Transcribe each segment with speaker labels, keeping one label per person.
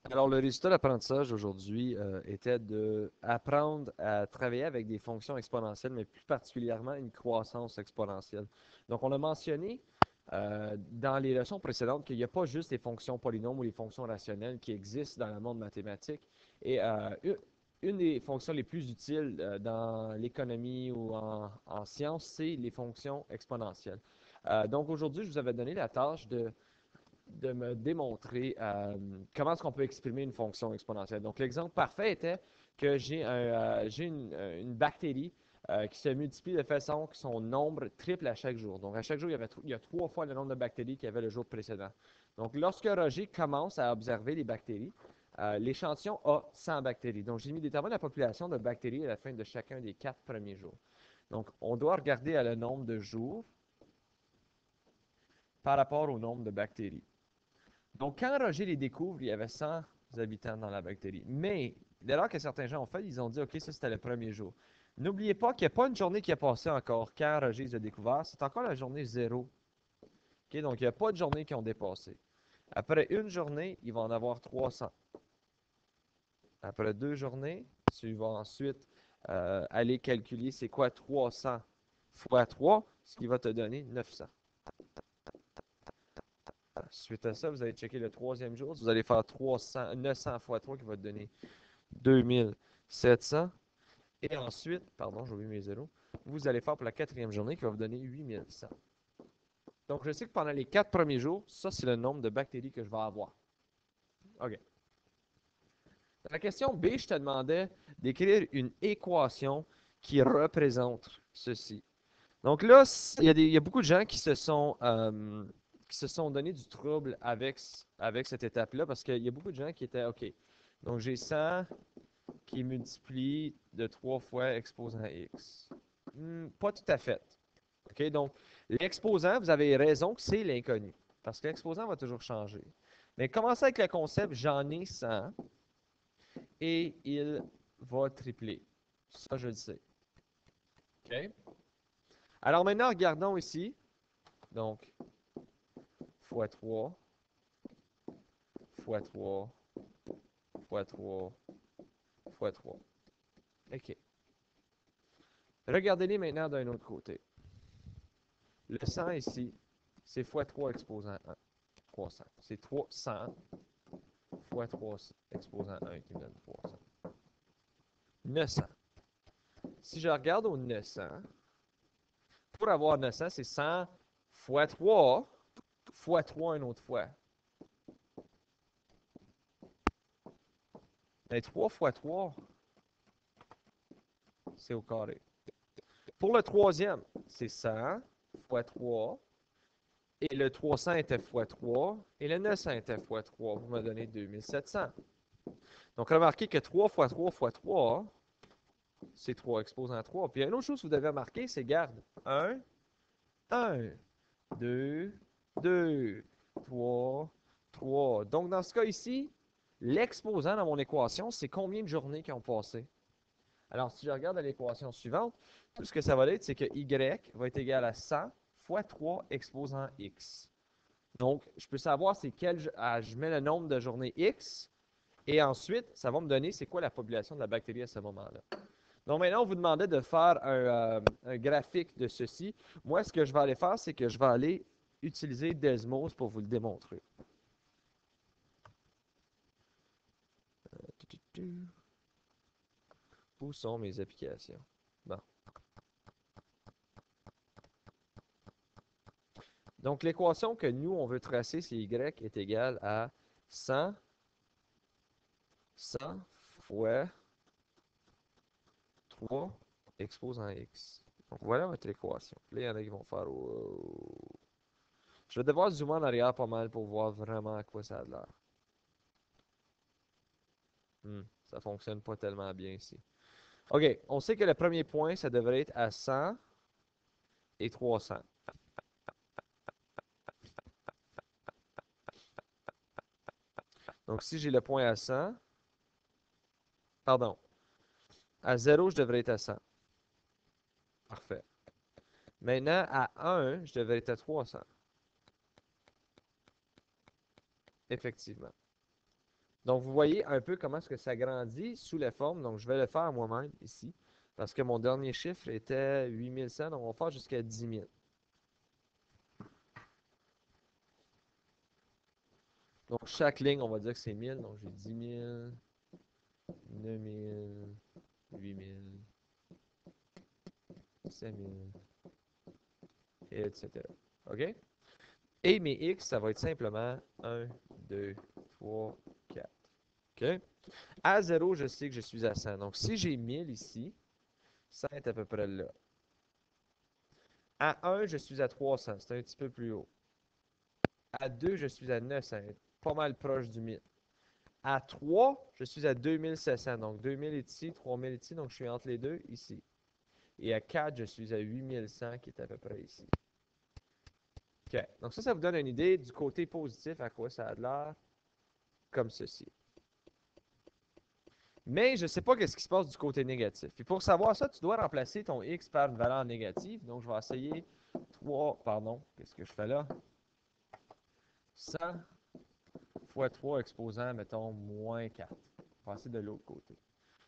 Speaker 1: Alors, le résultat d'apprentissage aujourd'hui était d'apprendre à travailler avec des fonctions exponentielles, mais plus particulièrement une croissance exponentielle. Donc, on a mentionné dans les leçons précédentes qu'il n'y a pas juste les fonctions polynômes ou les fonctions rationnelles qui existent dans le monde mathématique. Et une des fonctions les plus utiles dans l'économie ou en sciences, c'est les fonctions exponentielles. Donc, aujourd'hui, je vous avais donné la tâche de me démontrer comment est-ce qu'on peut exprimer une fonction exponentielle. Donc, l'exemple parfait était que j'ai une bactérie qui se multiplie de façon que son nombre triple à chaque jour. Donc, à chaque jour, il y a 3 fois le nombre de bactéries qu'il y avait le jour précédent. Donc, lorsque Roger commence à observer les bactéries, l'échantillon a 100 bactéries. Donc, j'ai mis déterminer la population de bactéries à la fin de chacun des 4 premiers jours. Donc, on doit regarder à le nombre de jours par rapport au nombre de bactéries. Donc, quand Roger les découvre, il y avait 100 habitants dans la bactérie. Mais, l'erreur que certains gens ont fait, ils ont dit, OK, ça c'était le premier jour. N'oubliez pas qu'il n'y a pas une journée qui a passé encore quand Roger les a découvert. C'est encore la journée 0. OK, donc, il n'y a pas de journée qui ont dépassé. Après une journée, il va en avoir 300. Après 2 journées, tu vas ensuite aller calculer c'est quoi 300 fois 3, ce qui va te donner 900. Suite à ça, vous allez checker le troisième jour. Vous allez faire 900 fois 3 qui va te donner 2700. Et ensuite, pardon, j'ai oublié mes zéros, vous allez faire pour la quatrième journée qui va vous donner 8100. Donc, je sais que pendant les 4 premiers jours, ça, c'est le nombre de bactéries que je vais avoir. OK. Dans la question B, je te demandais d'écrire une équation qui représente ceci. Donc là, il y a beaucoup de gens qui se sont donné du trouble avec cette étape-là parce qu'il y a beaucoup de gens qui étaient OK. Donc j'ai 100 qui multiplie de 3 fois exposant x. Pas tout à fait. OK? Donc, l'exposant, vous avez raison que c'est l'inconnu. Parce que l'exposant va toujours changer. Mais commencez avec le concept, j'en ai 100 et il va tripler. Ça, je le sais. OK? Alors maintenant, regardons ici. Donc, fois 3, fois 3, fois 3, fois 3. OK. Regardez-les maintenant d'un autre côté. Le 100 ici, c'est fois 3 exposant 1. 300. C'est 300 fois 3 exposant 1 qui me donne 300. 900. Si je regarde au 900, pour avoir 900, c'est 100 fois 3 fois 3 une autre fois. Mais 3 fois 3, c'est au carré. Pour le troisième, c'est 100 fois 3. Et le 300 était fois 3. Et le 900 était fois 3 pour me donner 2700. Donc, remarquez que 3 fois 3 fois 3, c'est 3 exposant 3. Puis, une autre chose que vous devez remarquer, c'est, garde, 1, 1, 2, 2, 3, 3. Donc, dans ce cas ici, l'exposant dans mon équation, c'est combien de journées qui ont passé? Alors, si je regarde à l'équation suivante, tout ce que ça va être, c'est que y va être égal à 100 fois 3 exposant x. Donc, je peux savoir c'est je mets le nombre de journées x, et ensuite, ça va me donner c'est quoi la population de la bactérie à ce moment-là. Donc, maintenant, on vous demandait de faire un graphique de ceci. Moi, ce que je vais aller faire, c'est que je vais aller utiliser Desmos pour vous le démontrer. Où sont mes applications? Bon. Donc, l'équation que nous, on veut tracer, c'est y est égal à 100 fois 3 exposant x. Donc, voilà votre équation. Là, il y en a qui vont faire wow. Je vais devoir zoomer en arrière pas mal pour voir vraiment à quoi ça a l'air. Ça fonctionne pas tellement bien ici. OK, on sait que le premier point, ça devrait être à 100 et 300. Donc, si j'ai le point à 100, pardon, à 0, je devrais être à 100. Parfait. Maintenant, à 1, je devrais être à 300. Effectivement. Donc, vous voyez un peu comment est-ce que ça grandit sous les formes. Donc, je vais le faire moi-même ici. Parce que mon dernier chiffre était 8100. Donc, on va faire jusqu'à 10 000. Donc, chaque ligne, on va dire que c'est 1000. Donc, j'ai 10 000, 9 000, 8 000, 5 000, etc. OK? Et mes X, ça va être simplement 1, 2, 3, 4. OK? À 0, je sais que je suis à 100. Donc, si j'ai 1000 ici, 100 est à peu près là. À 1, je suis à 300. C'est un petit peu plus haut. À 2, je suis à 900. Pas mal proche du 1000. À 3, je suis à 2700. Donc, 2000 est ici, 3000 est ici. Donc, je suis entre les deux ici. Et à 4, je suis à 8100 qui est à peu près ici. OK. Donc, ça vous donne une idée du côté positif à quoi ça a l'air comme ceci. Mais je ne sais pas ce qui se passe du côté négatif. Puis pour savoir ça, tu dois remplacer ton x par une valeur négative. Donc, je vais essayer 3, pardon, qu'est-ce que je fais là? 100 fois 3 exposant, mettons, moins 4. On va passer de l'autre côté.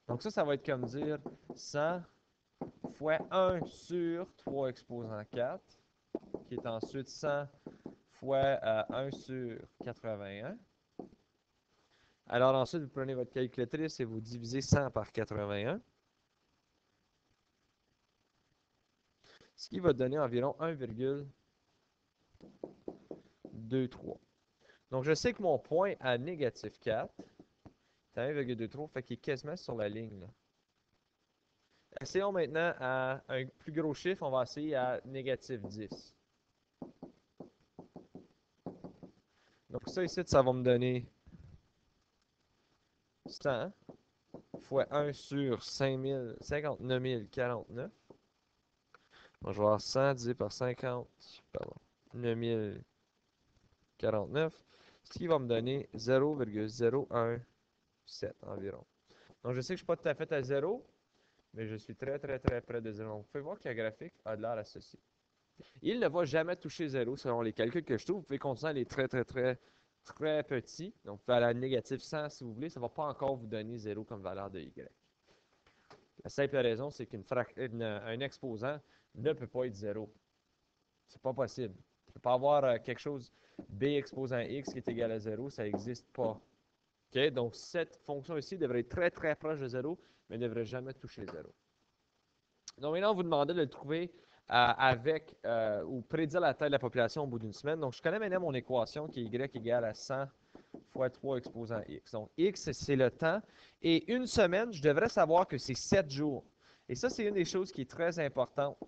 Speaker 1: Donc ça va être comme dire 100 fois 1 sur 3 exposant 4, qui est ensuite 100 fois 1 sur 81. Alors ensuite, vous prenez votre calculatrice et vous divisez 100 par 81. Ce qui va donner environ 1,23. Donc, je sais que mon point à négatif 4 est à 1,23, fait qu'il est quasiment sur la ligne, là. Essayons maintenant à un plus gros chiffre, on va essayer à négatif 10. Donc ça ici, ça va me donner 100 fois 1 sur 59 049. Donc, je vais avoir 100 divisé par 50, pardon, 9049, ce qui va me donner 0,017 environ. Donc, je sais que je ne suis pas tout à fait à 0, mais je suis très, très, très près de 0. Donc, vous pouvez voir que le graphique a de l'air associé. Il ne va jamais toucher 0 selon les calculs que je trouve. Vous pouvez continuer à aller très, très, très, très petit. Donc, vous pouvez aller à négatif 100 si vous voulez. Ça ne va pas encore vous donner 0 comme valeur de y. La simple raison, c'est qu'un exposant ne peut pas être 0. C'est pas possible. Je ne peux pas avoir quelque chose b exposant x qui est égal à 0. Ça n'existe pas. OK? Donc, cette fonction ici devrait être très, très proche de 0, mais ne devrait jamais toucher 0. Donc, maintenant, on vous demandait de le trouver avec ou prédire la taille de la population au bout d'une semaine. Donc, je connais maintenant mon équation qui est y égale à 100 fois 3 exposant x. Donc, x, c'est le temps. Et une semaine, je devrais savoir que c'est 7 jours. Et ça, c'est une des choses qui est très importante.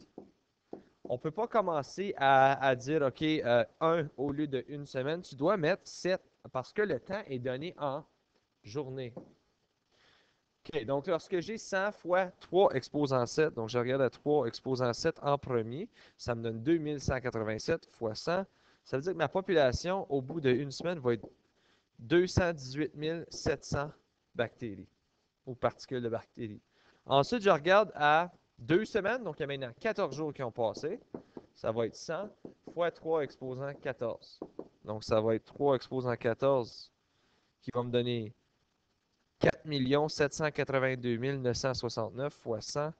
Speaker 1: On ne peut pas commencer à dire, OK, 1 au lieu de une semaine. Tu dois mettre 7 parce que le temps est donné en journée. OK, donc lorsque j'ai 100 fois 3 exposant 7, donc je regarde à 3 exposant 7 en premier, ça me donne 2187 fois 100. Ça veut dire que ma population, au bout d'une semaine, va être 218 700 bactéries ou particules de bactéries. Ensuite, je regarde à 2 semaines, donc il y a maintenant 14 jours qui ont passé. Ça va être 100 fois 3 exposant 14. Donc, ça va être 3 exposant 14 qui va me donner 4 782 969 fois 100,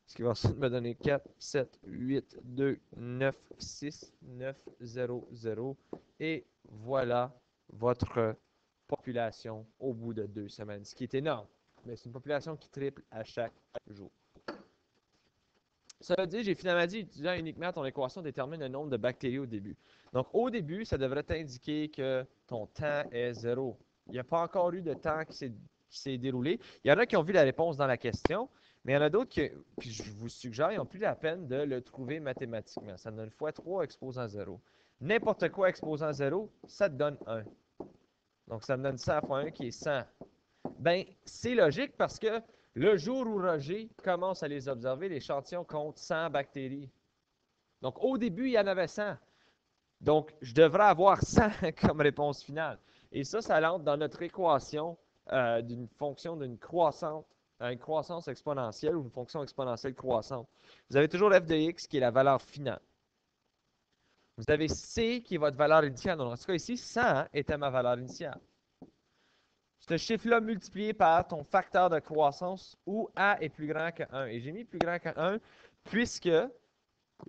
Speaker 1: ce qui va ensuite me donner 4, 7, 8, 2, 9, 6, 9, 0, 0. Et voilà votre population au bout de 2 semaines, ce qui est énorme. Mais c'est une population qui triple à chaque jour. Ça veut dire, j'ai finalement dit, utilisant uniquement ton équation, détermine le nombre de bactéries au début. Donc, au début, ça devrait t'indiquer que ton temps est 0. Il n'y a pas encore eu de temps qui s'est déroulé. Il y en a qui ont vu la réponse dans la question, mais il y en a d'autres qui, puis je vous suggère, ils n'ont plus la peine de le trouver mathématiquement. Ça donne fois 3 exposant 0. N'importe quoi exposant 0, ça te donne 1. Donc, ça me donne 100 fois 1 qui est 100. Ben, c'est logique parce que le jour où Roger commence à les observer, l'échantillon compte 100 bactéries. Donc, au début, il y en avait 100. Donc, je devrais avoir 100 comme réponse finale. Et ça entre dans notre équation d'une fonction d'une une croissance exponentielle ou une fonction exponentielle croissante. Vous avez toujours f de x qui est la valeur finale. Vous avez c qui est votre valeur initiale. Donc, en tout cas, ici, 100 était ma valeur initiale. ce chiffre-là multiplié par ton facteur de croissance où A est plus grand que 1. Et j'ai mis plus grand que 1 puisque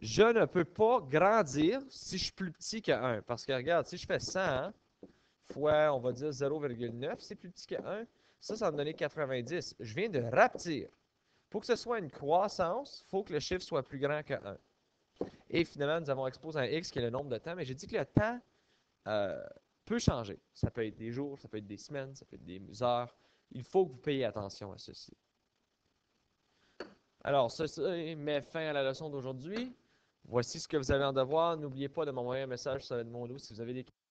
Speaker 1: je ne peux pas grandir si je suis plus petit que 1. Parce que regarde, si je fais 100 fois, on va dire 0,9, c'est plus petit que 1. Ça va me donner 90. Je viens de rapetir. Pour que ce soit une croissance, il faut que le chiffre soit plus grand que 1. Et finalement, nous avons exposé un x qui est le nombre de temps, mais j'ai dit que le temps euh, peut changer. Ça peut être des jours, ça peut être des semaines, ça peut être des heures. Il faut que vous payiez attention à ceci. Alors, ceci met fin à la leçon d'aujourd'hui. Voici ce que vous avez en devoir. N'oubliez pas de m'envoyer un message sur le monde si vous avez des questions.